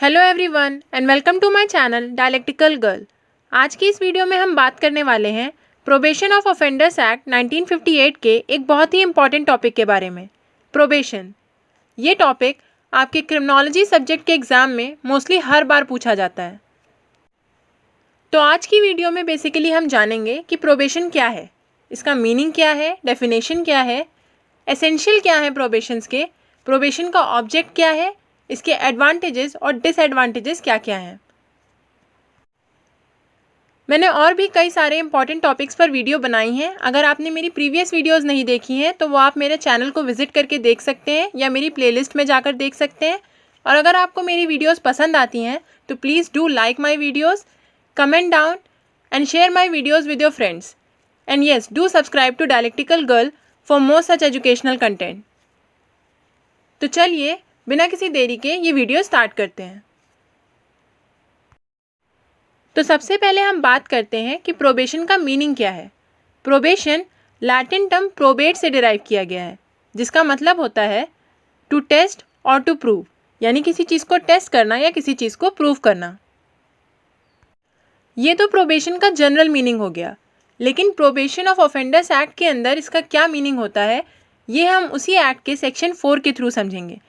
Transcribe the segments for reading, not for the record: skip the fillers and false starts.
Hello everyone and welcome to my channel dialectical girl. आज की इस वीडियो में हम बात करने वाले हैं प्रोबेशन ऑफ ऑफेंडर्स एक्ट 1958 के एक बहुत ही इंपॉर्टेंट टॉपिक के बारे में, प्रोबेशन। ये टॉपिक आपके क्रिमिनोलॉजी सब्जेक्ट के एग्ज़ाम में मोस्टली हर बार पूछा जाता है। तो आज की वीडियो में बेसिकली हम जानेंगे कि प्रोबेशन क्या है, इसका मीनिंग क्या है, डेफिनेशन क्या है, एसेंशियल क्या है प्रोबेशंस के, प्रोबेशन का ऑब्जेक्ट क्या है, इसके एडवांटेजेस और डिसएडवांटेजेस क्या क्या हैं। मैंने और भी कई सारे इंपॉर्टेंट टॉपिक्स पर वीडियो बनाई हैं। अगर आपने मेरी प्रीवियस वीडियोस नहीं देखी हैं तो वो आप मेरे चैनल को विजिट करके देख सकते हैं या मेरी प्लेलिस्ट में जाकर देख सकते हैं। और अगर आपको मेरी वीडियोस पसंद आती हैं तो please do like my videos, comment down and share my videos with your friends. And yes, do subscribe to dialectical girl for more such educational content. तो चलिए बिना किसी देरी के ये वीडियो स्टार्ट करते हैं। तो सबसे पहले हम बात करते हैं कि प्रोबेशन का मीनिंग क्या है। प्रोबेशन लैटिन टर्म प्रोबेट से डिराइव किया गया है, जिसका मतलब होता है टू टेस्ट और टू प्रूव, यानी किसी चीज़ को टेस्ट करना या किसी चीज़ को प्रूव करना। ये तो प्रोबेशन का जनरल मीनिंग हो गया, लेकिन प्रोबेशन ऑफ ऑफेंडर्स एक्ट के अंदर इसका क्या मीनिंग होता है ये हम उसी एक्ट के सेक्शन 4 के थ्रू समझेंगे।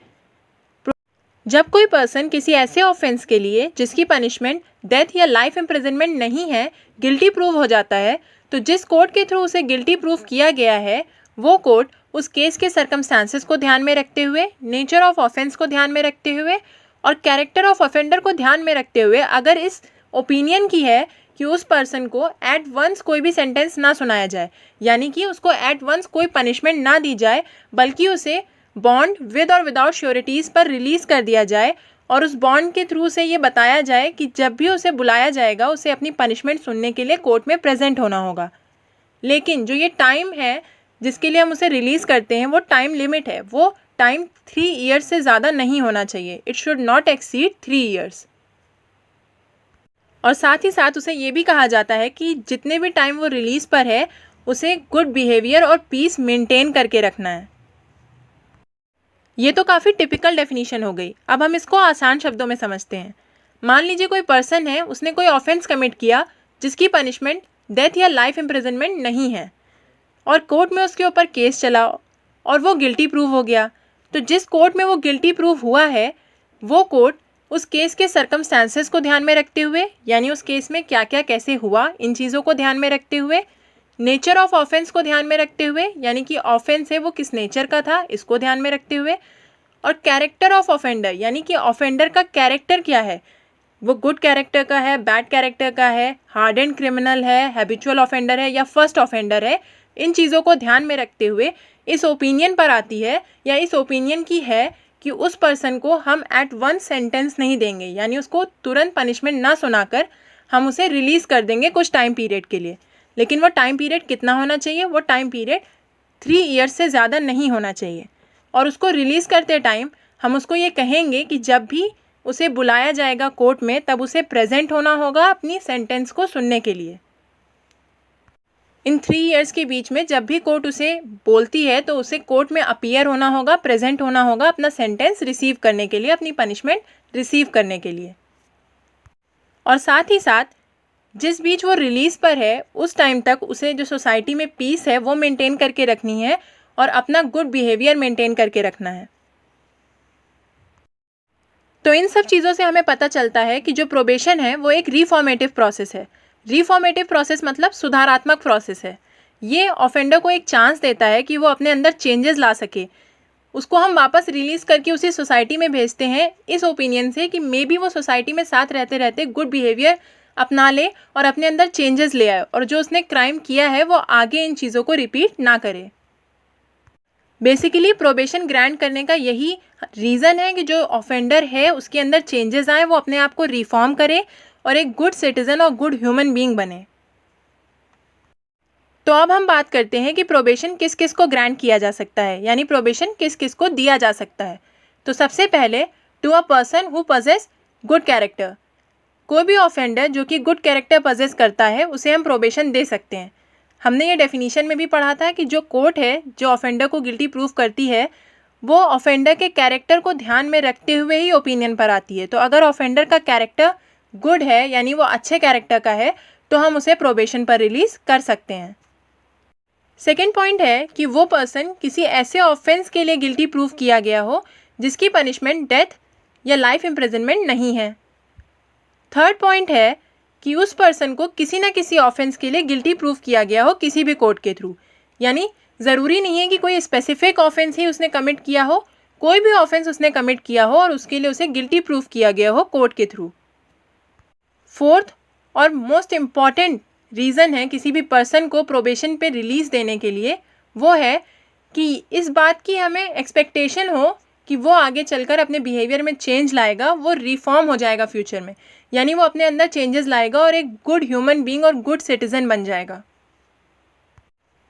जब कोई पर्सन किसी ऐसे ऑफेंस के लिए जिसकी पनिशमेंट डेथ या लाइफ इम्प्रिजनमेंट नहीं है गिल्टी प्रूव हो जाता है, तो जिस कोर्ट के थ्रू उसे गिल्टी प्रूव किया गया है वो कोर्ट उस केस के सर्कमस्टांसेस को ध्यान में रखते हुए, नेचर ऑफ ऑफेंस को ध्यान में रखते हुए और कैरेक्टर ऑफ ऑफेंडर को ध्यान में रखते हुए अगर इस ओपिनियन की है कि उस पर्सन को एट वंस कोई भी सेंटेंस ना सुनाया जाए, यानी कि उसको एट वंस कोई पनिशमेंट ना दी जाए, बल्कि उसे बॉन्ड विद और विदाउट श्योरिटीज़ पर रिलीज़ कर दिया जाए और उस बॉन्ड के थ्रू से ये बताया जाए कि जब भी उसे बुलाया जाएगा उसे अपनी पनिशमेंट सुनने के लिए कोर्ट में प्रेजेंट होना होगा। लेकिन जो ये टाइम है जिसके लिए हम उसे रिलीज़ करते हैं वो टाइम लिमिट है, वो टाइम 3 ईयर्स से ज़्यादा नहीं होना चाहिए। It should not exceed 3 years. और साथ ही साथ उसे ये भी कहा जाता है कि जितने भी टाइम वो रिलीज़ पर है उसे गुड बिहेवियर और पीस मेंटेन करके रखना है। ये तो काफ़ी टिपिकल डेफिनेशन हो गई। अब हम इसको आसान शब्दों में समझते हैं। मान लीजिए कोई पर्सन है, उसने कोई ऑफेंस कमिट किया जिसकी पनिशमेंट डेथ या लाइफ इम्प्रिजनमेंट नहीं है और कोर्ट में उसके ऊपर केस चला और वो गिल्टी प्रूव हो गया। तो जिस कोर्ट में वो गिल्टी प्रूव हुआ है वो कोर्ट उस केस के सर्कमस्टांसेस को ध्यान में रखते हुए, यानी उस केस में क्या क्या कैसे हुआ इन चीज़ों को ध्यान में रखते हुए, नेचर ऑफ ऑफेंस को ध्यान में रखते हुए, यानी कि ऑफेंस है वो किस नेचर का था इसको ध्यान में रखते हुए, और कैरेक्टर ऑफ ऑफेंडर, यानी कि ऑफेंडर का कैरेक्टर क्या है, वो गुड कैरेक्टर का है, बैड कैरेक्टर का है, हार्डेंड क्रिमिनल है, हैबिचुअल ऑफेंडर है या फर्स्ट ऑफेंडर है, इन चीज़ों को ध्यान में रखते हुए इस ओपिनियन पर आती है या इस ओपिनियन की है कि उस पर्सन को हम एट वन सेंटेंस नहीं देंगे, यानी उसको तुरंत पनिशमेंट ना सुनाकर हम उसे रिलीज़ कर देंगे कुछ टाइम पीरियड के लिए। लेकिन वो टाइम पीरियड कितना होना चाहिए, वो टाइम पीरियड 3 ईयर्स से ज़्यादा नहीं होना चाहिए। और उसको रिलीज़ करते टाइम हम उसको ये कहेंगे कि जब भी उसे बुलाया जाएगा कोर्ट में तब उसे प्रेजेंट होना होगा अपनी सेंटेंस को सुनने के लिए। इन 3 ईयर्स के बीच में जब भी कोर्ट उसे बोलती है तो उसे कोर्ट में अपीयर होना होगा, प्रेजेंट होना होगा अपना सेंटेंस रिसीव करने के लिए, अपनी पनिशमेंट रिसीव करने के लिए। और साथ ही साथ जिस बीच वो रिलीज़ पर है उस टाइम तक उसे जो सोसाइटी में पीस है वो मेंटेन करके रखनी है और अपना गुड बिहेवियर मेंटेन करके रखना है। तो इन सब चीज़ों से हमें पता चलता है कि जो प्रोबेशन है वो एक रिफॉर्मेटिव प्रोसेस है। रिफॉर्मेटिव प्रोसेस मतलब सुधारात्मक प्रोसेस है। ये ऑफेंडर को एक चांस देता है कि वो अपने अंदर चेंजेस ला सके। उसको हम वापस रिलीज़ करके उसी सोसाइटी में भेजते हैं इस ओपिनियन से कि मे बी वो सोसाइटी में साथ रहते रहते गुड बिहेवियर अपना ले और अपने अंदर चेंजेस ले आए और जो उसने क्राइम किया है वो आगे इन चीज़ों को रिपीट ना करे। बेसिकली प्रोबेशन ग्रांट करने का यही रीज़न है कि जो ऑफेंडर है उसके अंदर चेंजेस आए, वो अपने आप को रिफॉर्म करे और एक गुड सिटीज़न और गुड ह्यूमन बीइंग बने। तो अब हम बात करते हैं कि प्रोबेशन किस किस को ग्रांट किया जा सकता है, यानी प्रोबेशन किस किस को दिया जा सकता है। तो सबसे पहले to a person who possess good character. कोई भी ऑफेंडर जो कि गुड कैरेक्टर पजेस करता है उसे हम प्रोबेशन दे सकते हैं। हमने ये डेफिनेशन में भी पढ़ा था कि जो कोर्ट है जो ऑफेंडर को गिल्टी प्रूफ करती है वो ऑफेंडर के कैरेक्टर को ध्यान में रखते हुए ही ओपिनियन पर आती है। तो अगर ऑफेंडर का कैरेक्टर गुड है, यानी वो अच्छे कैरेक्टर का है, तो हम उसे प्रोबेशन पर रिलीज़ कर सकते हैं। सेकेंड पॉइंट है कि वो पर्सन किसी ऐसे ऑफेंस के लिए गिल्टी प्रूव किया गया हो जिसकी पनिशमेंट डेथ या लाइफ इम्प्रिजनमेंट नहीं है। थर्ड पॉइंट है कि उस पर्सन को किसी न किसी ऑफेंस के लिए गिल्टी प्रूव किया गया हो किसी भी कोर्ट के थ्रू, यानी ज़रूरी नहीं है कि कोई स्पेसिफिक ऑफेंस ही उसने कमिट किया हो, कोई भी ऑफेंस उसने कमिट किया हो और उसके लिए उसे गिल्टी प्रूव किया गया हो कोर्ट के थ्रू। फोर्थ और मोस्ट इम्पॉर्टेंट रीज़न है किसी भी पर्सन को प्रोबेशन पे रिलीज़ देने के लिए, वो है कि इस बात की हमें एक्सपेक्टेशन हो कि वो आगे चलकर अपने बिहेवियर में चेंज लाएगा, वो रिफॉर्म हो जाएगा फ्यूचर में, यानी वो अपने अंदर चेंजेस लाएगा और एक गुड ह्यूमन बीइंग और गुड सिटीज़न बन जाएगा।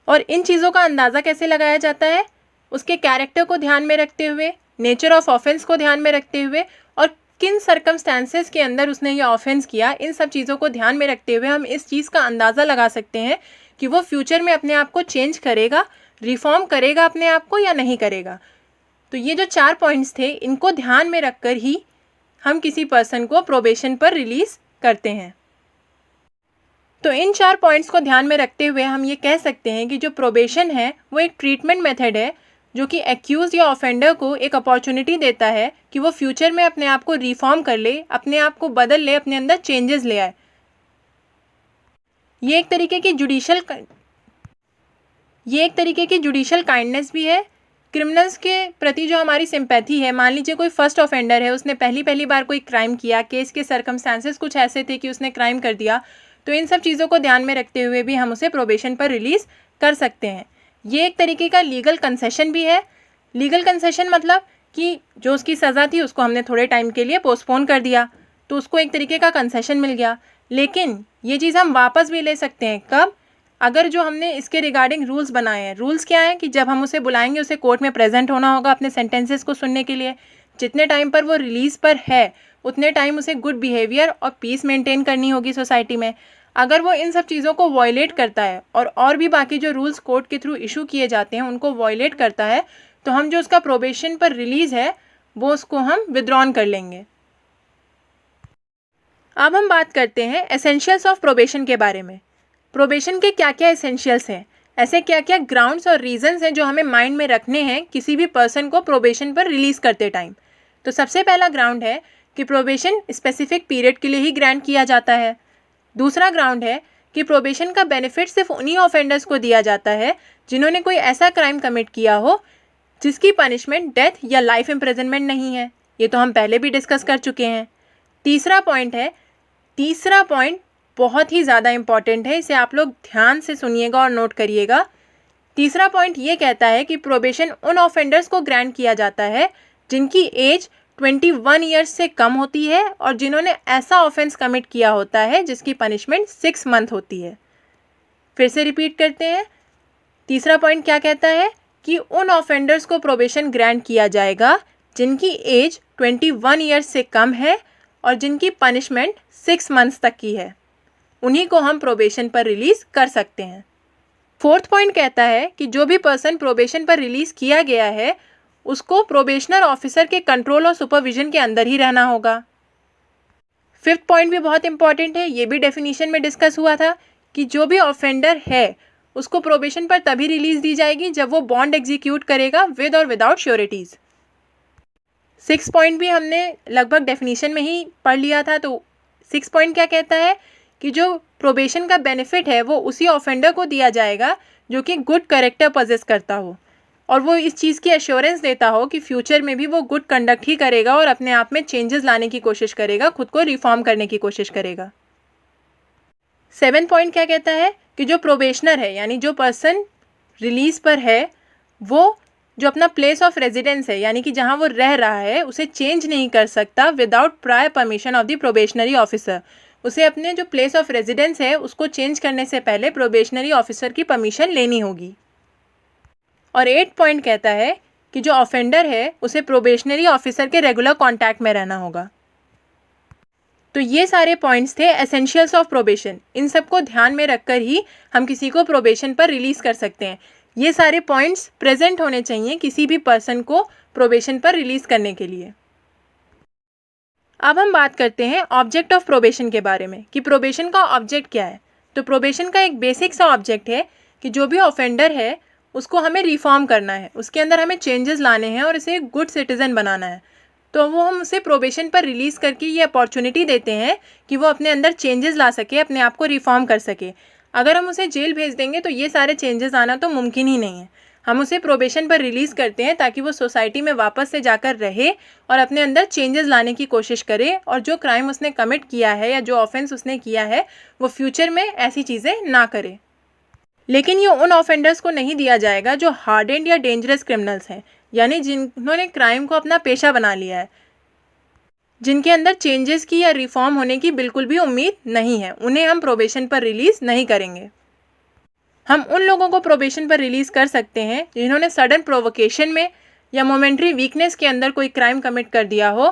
और इन चीज़ों का अंदाज़ा कैसे लगाया जाता है? उसके कैरेक्टर को ध्यान में रखते हुए, नेचर ऑफ ऑफेंस को ध्यान में रखते हुए और किन सर्कमस्टांसेस के अंदर उसने ये ऑफेंस किया, इन सब चीज़ों को ध्यान में रखते हुए हम इस चीज़ का अंदाज़ा लगा सकते हैं कि वो फ्यूचर में अपने आप को चेंज करेगा, रिफॉर्म करेगा अपने आप को या नहीं करेगा। तो ये जो 4 पॉइंट्स थे, इनको ध्यान में रखकर ही हम किसी पर्सन को प्रोबेशन पर रिलीज़ करते हैं। तो इन 4 पॉइंट्स को ध्यान में रखते हुए हम ये कह सकते हैं कि जो प्रोबेशन है वो एक ट्रीटमेंट मेथड है जो कि एक्यूज या ऑफेंडर को एक अपॉर्चुनिटी देता है कि वो फ्यूचर में अपने आप को रिफॉर्म कर ले, अपने आप को बदल ले, अपने अंदर चेंजेस ले आए। ये एक तरीके की जुडिशल काइंडनेस भी है। क्रिमिनल्स के प्रति जो हमारी सिंपैथी है, मान लीजिए कोई फर्स्ट ऑफेंडर है, उसने पहली बार कोई क्राइम किया, केस के सर्कमस्टांसेस कुछ ऐसे थे कि उसने क्राइम कर दिया, तो इन सब चीज़ों को ध्यान में रखते हुए भी हम उसे प्रोबेशन पर रिलीज़ कर सकते हैं। ये एक तरीके का लीगल कंसेशन भी है। लीगल कंसेशन मतलब कि जो उसकी सज़ा थी उसको हमने थोड़े टाइम के लिए पोस्टपोन कर दिया, तो उसको एक तरीके का कंसेशन मिल गया। लेकिन ये चीज़ हम वापस भी ले सकते हैं। कब? अगर जो हमने इसके रिगार्डिंग रूल्स बनाए हैं, रूल्स क्या हैं कि जब हम उसे बुलाएंगे उसे कोर्ट में प्रेजेंट होना होगा अपने सेंटेंसेस को सुनने के लिए। जितने टाइम पर वो रिलीज़ पर है उतने टाइम उसे गुड बिहेवियर और पीस मेंटेन करनी होगी सोसाइटी में। अगर वो इन सब चीज़ों को वॉयलेट करता है और भी बाकी जो रूल्स कोर्ट के थ्रू इशू किए जाते हैं उनको वॉयलेट करता है, तो हम जो उसका प्रोबेशन पर रिलीज़ है वो उसको हम विथड्रॉन कर लेंगे। अब हम बात करते हैं एसेंशियल्स ऑफ प्रोबेशन के बारे में। प्रोबेशन के क्या क्या एसेंशियल्स हैं, ऐसे क्या क्या ग्राउंड्स और रीजंस हैं जो हमें माइंड में रखने हैं किसी भी पर्सन को प्रोबेशन पर रिलीज़ करते टाइम। तो सबसे पहला ग्राउंड है कि प्रोबेशन स्पेसिफिक पीरियड के लिए ही ग्रांट किया जाता है। दूसरा ग्राउंड है कि प्रोबेशन का बेनिफिट सिर्फ उन्हीं ऑफेंडर्स को दिया जाता है जिन्होंने कोई ऐसा क्राइम कमिट किया हो जिसकी पनिशमेंट डेथ या लाइफ इम्प्रिजनमेंट नहीं है। ये तो हम पहले भी डिस्कस कर चुके हैं। तीसरा पॉइंट बहुत ही ज़्यादा इम्पॉर्टेंट है, इसे आप लोग ध्यान से सुनिएगा और नोट करिएगा। तीसरा पॉइंट ये कहता है कि प्रोबेशन उन ऑफेंडर्स को ग्रांट किया जाता है जिनकी एज 21 ईयर्स से कम होती है और जिन्होंने ऐसा ऑफेंस कमिट किया होता है जिसकी पनिशमेंट 6 मंथ होती है। फिर से रिपीट करते हैं। तीसरा पॉइंट क्या कहता है कि उन ऑफेंडर्स को प्रोबेशन ग्रांट किया जाएगा जिनकी एज 21 ईयर्स से कम है और जिनकी पनिशमेंट 6 मंथ्स तक की है, उन्हीं को हम प्रोबेशन पर रिलीज़ कर सकते हैं। फोर्थ पॉइंट कहता है कि जो भी पर्सन प्रोबेशन पर रिलीज़ किया गया है उसको प्रोबेशनर ऑफिसर के कंट्रोल और सुपरविजन के अंदर ही रहना होगा। फिफ्थ पॉइंट भी बहुत इंपॉर्टेंट है, ये भी डेफिनेशन में डिस्कस हुआ था कि जो भी ऑफेंडर है उसको प्रोबेशन पर तभी रिलीज़ दी जाएगी जब वो बॉन्ड एग्जीक्यूट करेगा विद और विदाउट श्योरिटीज़। 6 पॉइंट भी हमने लगभग डेफिनेशन में ही पढ़ लिया था। तो 6 पॉइंट क्या कहता है कि जो प्रोबेशन का बेनिफिट है वो उसी ऑफेंडर को दिया जाएगा जो कि गुड कैरेक्टर पजेस करता हो और वो इस चीज़ की एश्योरेंस देता हो कि फ्यूचर में भी वो गुड कंडक्ट ही करेगा और अपने आप में चेंजेस लाने की कोशिश करेगा, खुद को रिफॉर्म करने की कोशिश करेगा। 7 पॉइंट क्या कहता है कि जो प्रोबेशनर है यानी जो पर्सन रिलीज़ पर है वो जो अपना प्लेस ऑफ रेजिडेंस है यानी कि जहाँ वो रह रहा है उसे चेंज नहीं कर सकता without prior permission of the probationary officer. उसे अपने जो प्लेस ऑफ रेजिडेंस है उसको चेंज करने से पहले प्रोबेशनरी ऑफिसर की परमिशन लेनी होगी। और 8 पॉइंट कहता है कि जो ऑफेंडर है उसे प्रोबेशनरी ऑफिसर के रेगुलर कांटेक्ट में रहना होगा। तो ये सारे पॉइंट्स थे एसेंशियल्स ऑफ प्रोबेशन। इन सब को ध्यान में रखकर ही हम किसी को प्रोबेशन पर रिलीज़ कर सकते हैं। ये सारे पॉइंट्स प्रेजेंट होने चाहिए किसी भी पर्सन को प्रोबेशन पर रिलीज़ करने के लिए। अब हम बात करते हैं ऑब्जेक्ट ऑफ प्रोबेशन के बारे में कि प्रोबेशन का ऑब्जेक्ट क्या है। तो प्रोबेशन का एक बेसिक सा ऑब्जेक्ट है कि जो भी ऑफेंडर है उसको हमें रिफॉर्म करना है, उसके अंदर हमें चेंजेस लाने हैं और इसे एक गुड सिटीज़न बनाना है। तो वो हम उसे प्रोबेशन पर रिलीज़ करके ये अपॉर्चुनिटी देते हैं कि वो अपने अंदर चेंजेस ला सके, अपने आप को रिफॉर्म कर सके। अगर हम उसे जेल भेज देंगे तो ये सारे चेंजेस आना तो मुमकिन ही नहीं है। हम उसे प्रोबेशन पर रिलीज़ करते हैं ताकि वो सोसाइटी में वापस से जाकर रहे और अपने अंदर चेंजेस लाने की कोशिश करे और जो क्राइम उसने कमिट किया है या जो ऑफेंस उसने किया है वो फ्यूचर में ऐसी चीज़ें ना करे। लेकिन ये उन ऑफेंडर्स को नहीं दिया जाएगा जो हार्डेंड या डेंजरस क्रिमिनल्स हैं, यानी जिन्होंने क्राइम को अपना पेशा बना लिया है, जिनके अंदर चेंजेस की या रिफॉर्म होने की बिल्कुल भी उम्मीद नहीं है, उन्हें हम प्रोबेशन पर रिलीज़ नहीं करेंगे। हम उन लोगों को प्रोबेशन पर रिलीज़ कर सकते हैं जिन्होंने सडन प्रोवोकेशन में या मोमेंट्री वीकनेस के अंदर कोई क्राइम कमिट कर दिया हो,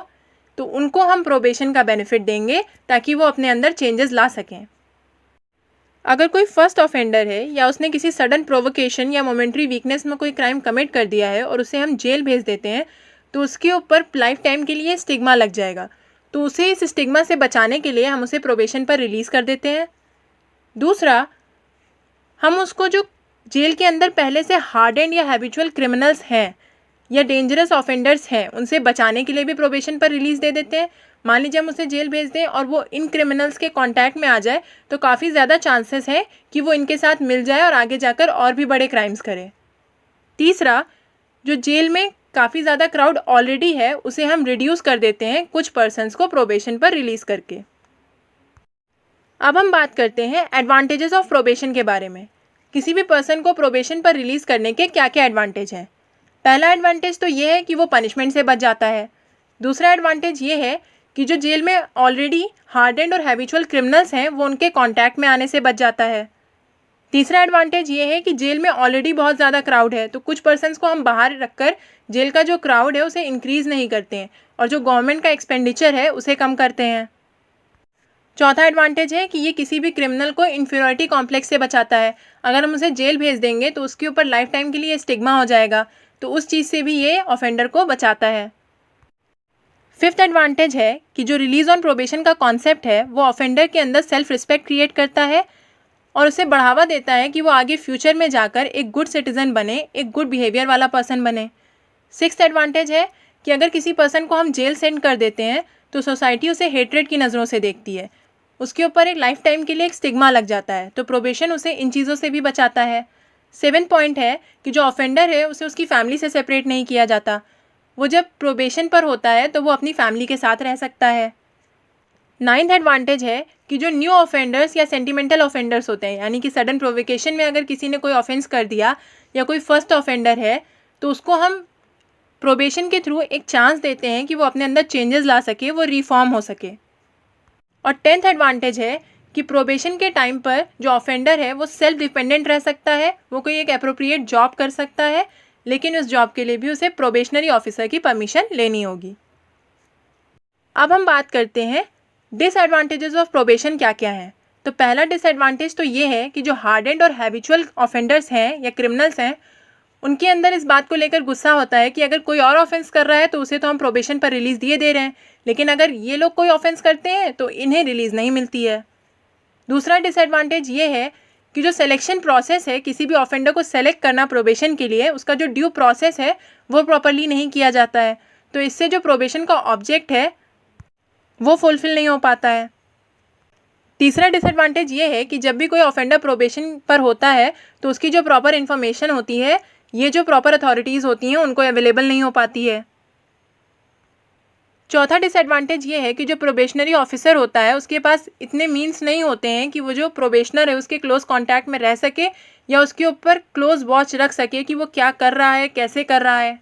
तो उनको हम प्रोबेशन का बेनिफिट देंगे ताकि वो अपने अंदर चेंजेस ला सकें। अगर कोई फर्स्ट ऑफेंडर है या उसने किसी सडन प्रोवोकेशन या मोमेंट्री वीकनेस में कोई क्राइम कमिट कर दिया है और उसे हम जेल भेज देते हैं तो उसके ऊपर लाइफ टाइम के लिए स्टिग्मा लग जाएगा। तो उसे इस स्टिग्मा से बचाने के लिए हम उसे प्रोबेशन पर रिलीज़ कर देते हैं। दूसरा, हम उसको जो जेल के अंदर पहले से हार्डेंड या हैबिचुअल क्रिमिनल्स हैं या डेंजरस ऑफेंडर्स हैं उनसे बचाने के लिए भी प्रोबेशन पर रिलीज़ दे देते हैं। मान लीजिए हम उसे जेल भेज दें और वो इन क्रिमिनल्स के कांटेक्ट में आ जाए तो काफ़ी ज़्यादा चांसेस है कि वो इनके साथ मिल जाए और आगे जाकर और भी बड़े क्राइम्स करे। तीसरा, जो जेल में काफ़ी ज़्यादा क्राउड ऑलरेडी है उसे हम रिड्यूस कर देते हैं कुछ पर्सन्स को प्रोबेशन पर रिलीज़ करके। अब हम बात करते हैं एडवांटेजेस ऑफ प्रोबेशन के बारे में। किसी भी पर्सन को प्रोबेशन पर रिलीज़ करने के क्या क्या एडवांटेज हैं। पहला एडवांटेज तो ये है कि वो पनिशमेंट से बच जाता है। दूसरा एडवांटेज ये है कि जो जेल में ऑलरेडी हार्डेंड और हैबिचुअल क्रिमिनल्स हैं वो उनके कांटेक्ट में आने से बच जाता है। तीसरा एडवांटेज ये है कि जेल में ऑलरेडी बहुत ज़्यादा क्राउड है तो कुछ पर्सन्स को हम बाहर रखकर जेल का जो क्राउड है उसे इंक्रीज़ नहीं करते हैं और जो गवर्नमेंट का एक्सपेंडिचर है उसे कम करते हैं। चौथा एडवांटेज है कि ये किसी भी क्रिमिनल को इन्फीरियरिटी कॉम्प्लेक्स से बचाता है। अगर हम उसे जेल भेज देंगे तो उसके ऊपर लाइफ टाइम के लिए स्टिग्मा हो जाएगा, तो उस चीज़ से भी ये ऑफेंडर को बचाता है। फिफ्थ एडवांटेज है कि जो रिलीज़ ऑन प्रोबेशन का कॉन्सेप्ट है वो ऑफेंडर के अंदर सेल्फ रिस्पेक्ट क्रिएट करता है और उसे बढ़ावा देता है कि वो आगे फ्यूचर में जाकर एक गुड सिटीज़न बने, एक गुड बिहेवियर वाला पर्सन बने। सिक्स्थ एडवांटेज है कि अगर किसी पर्सन को हम जेल सेंड कर देते हैं तो सोसाइटी उसे हेट्रेड की नज़रों से देखती है, उसके ऊपर एक लाइफ टाइम के लिए एक स्टिग्मा लग जाता है, तो प्रोबेशन उसे इन चीज़ों से भी बचाता है। सेवेंथ पॉइंट है कि जो ऑफेंडर है उसे उसकी फैमिली से सेपरेट नहीं किया जाता। वो जब प्रोबेशन पर होता है तो वो अपनी फैमिली के साथ रह सकता है। नाइन्थ एडवांटेज है कि जो न्यू ऑफेंडर्स या सेंटिमेंटल ऑफेंडर्स होते हैं, यानी कि सडन प्रोवोकेशन में अगर किसी ने कोई ऑफेंस कर दिया या कोई फर्स्ट ऑफेंडर है तो उसको हम प्रोबेशन के थ्रू एक चांस देते हैं कि वो अपने अंदर चेंजेस ला सके, वो रिफॉर्म हो सके। और टेंथ एडवांटेज है कि प्रोबेशन के टाइम पर जो ऑफेंडर है वो सेल्फ डिपेंडेंट रह सकता है, वो कोई एक अप्रोप्रिएट जॉब कर सकता है, लेकिन उस जॉब के लिए भी उसे प्रोबेशनरी ऑफिसर की परमिशन लेनी होगी। अब हम बात करते हैं डिसएडवांटेजेस ऑफ प्रोबेशन क्या क्या हैं। तो पहला डिसएडवांटेज तो ये है कि जो हार्डेंड और हैबिचुअल ऑफेंडर्स हैं या क्रिमिनल्स हैं उनके अंदर इस बात को लेकर गुस्सा होता है कि अगर कोई और ऑफेंस कर रहा है तो उसे तो हम प्रोबेशन पर रिलीज़ दिए दे रहे हैं, लेकिन अगर ये लोग कोई ऑफेंस करते हैं तो इन्हें रिलीज़ नहीं मिलती है। दूसरा डिसएडवांटेज ये है कि जो सिलेक्शन प्रोसेस है, किसी भी ऑफेंडर को सेलेक्ट करना प्रोबेशन के लिए, उसका जो ड्यू प्रोसेस है वो प्रॉपरली नहीं किया जाता है, तो इससे जो प्रोबेशन का ऑब्जेक्ट है वो फुलफिल नहीं हो पाता है। तीसरा डिसएडवांटेज ये है कि जब भी कोई ऑफेंडर प्रोबेशन पर होता है तो उसकी जो प्रॉपर इन्फॉर्मेशन होती है, ये जो प्रॉपर अथॉरिटीज़ होती हैं उनको अवेलेबल नहीं हो पाती है। चौथा डिसएडवांटेज ये है कि जो प्रोबेशनरी ऑफिसर होता है उसके पास इतने मीन्स नहीं होते हैं कि वो जो प्रोबेशनर है उसके क्लोज कांटेक्ट में रह सके या उसके ऊपर क्लोज वॉच रख सके कि वो क्या कर रहा है, कैसे कर रहा है।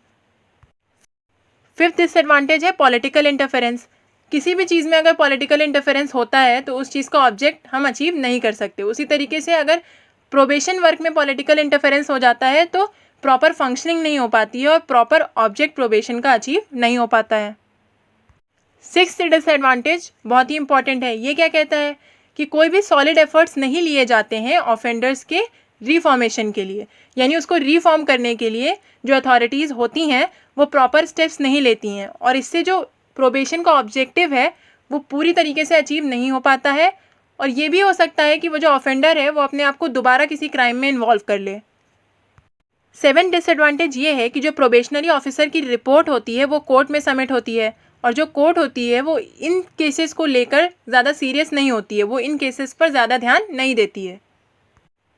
फिफ्थ डिसएडवांटेज है पॉलिटिकल इंटरफेरेंस। किसी भी चीज़ में अगर पॉलिटिकल इंटरफेरेंस होता है तो उस चीज़ का ऑब्जेक्ट हम अचीव नहीं कर सकते। उसी तरीके से अगर प्रोबेशन वर्क में पॉलिटिकल इंटरफेरेंस हो जाता है तो प्रॉपर फंक्शनिंग नहीं हो पाती है और प्रॉपर ऑब्जेक्ट प्रोबेशन का अचीव नहीं हो पाता है। सिक्स्थ डिसएडवांटेज बहुत ही इंपॉर्टेंट है। ये क्या कहता है कि कोई भी सॉलिड एफर्ट्स नहीं लिए जाते हैं ऑफेंडर्स के रीफॉर्मेशन के लिए, यानी उसको रीफॉर्म करने के लिए जो अथॉरिटीज़ होती हैं वो प्रॉपर स्टेप्स नहीं लेती हैं, और इससे जो प्रोबेशन का ऑब्जेक्टिव है वो पूरी तरीके से अचीव नहीं हो पाता है। और ये भी हो सकता है कि वो जो ऑफेंडर है वो अपने आप को दोबारा किसी क्राइम में इन्वॉल्व कर ले। 7 डिसएडवांटेज ये है कि जो प्रोबेशनरी ऑफिसर की रिपोर्ट होती है वो कोर्ट में सबमिट होती है, और जो कोर्ट होती है वो इन केसेस को लेकर ज़्यादा सीरियस नहीं होती है, वो इन केसेस पर ज़्यादा ध्यान नहीं देती है।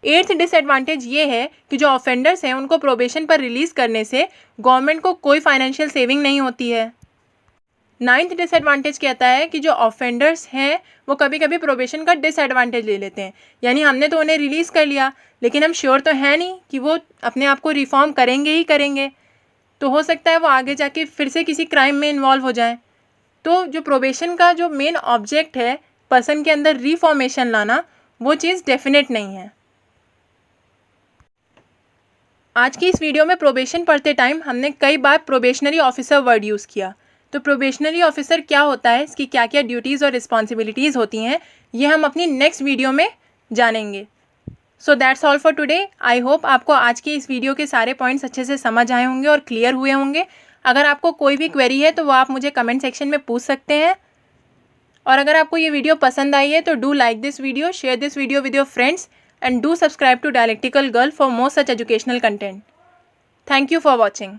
8th डिसएडवांटेज ये है कि जो ऑफेंडर्स हैं उनको प्रोबेशन पर रिलीज़ करने से गवर्नमेंट को कोई फाइनेंशियल सेविंग नहीं होती है। 9th डिसएडवांटेज कहता है कि जो ऑफेंडर्स हैं वो कभी कभी प्रोबेशन का डिसएडवांटेज ले लेते हैं, यानी हमने तो उन्हें रिलीज़ कर लिया लेकिन हम श्योर तो है नहीं कि वो अपने आप को रिफॉर्म करेंगे ही करेंगे, तो हो सकता है वो आगे जाके फिर से किसी क्राइम में इन्वॉल्व हो जाएं। तो जो प्रोबेशन का जो मेन ऑब्जेक्ट है पर्सन के अंदर रिफॉर्मेशन लाना, वो चीज़ डेफिनेट नहीं है। आज की इस वीडियो में प्रोबेशन पढ़ते टाइम हमने कई बार प्रोबेशनरी ऑफिसर वर्ड यूज़ किया। तो प्रोबेशनरी ऑफिसर क्या होता है, इसकी क्या क्या ड्यूटीज़ और रिस्पॉन्सिबिलिटीज़ होती हैं, ये हम अपनी नेक्स्ट वीडियो में जानेंगे। So that's all for today. I hope आपको आज की इस वीडियो के सारे पॉइंट्स अच्छे से समझ आए होंगे और क्लियर हुए होंगे। अगर आपको कोई भी क्वेरी है तो वो आप मुझे कमेंट सेक्शन में पूछ सकते हैं, और अगर आपको ये वीडियो पसंद आई है तो do like this video, share this video with your friends, and do subscribe to Dialectical Girl for more such educational content. Thank you for watching.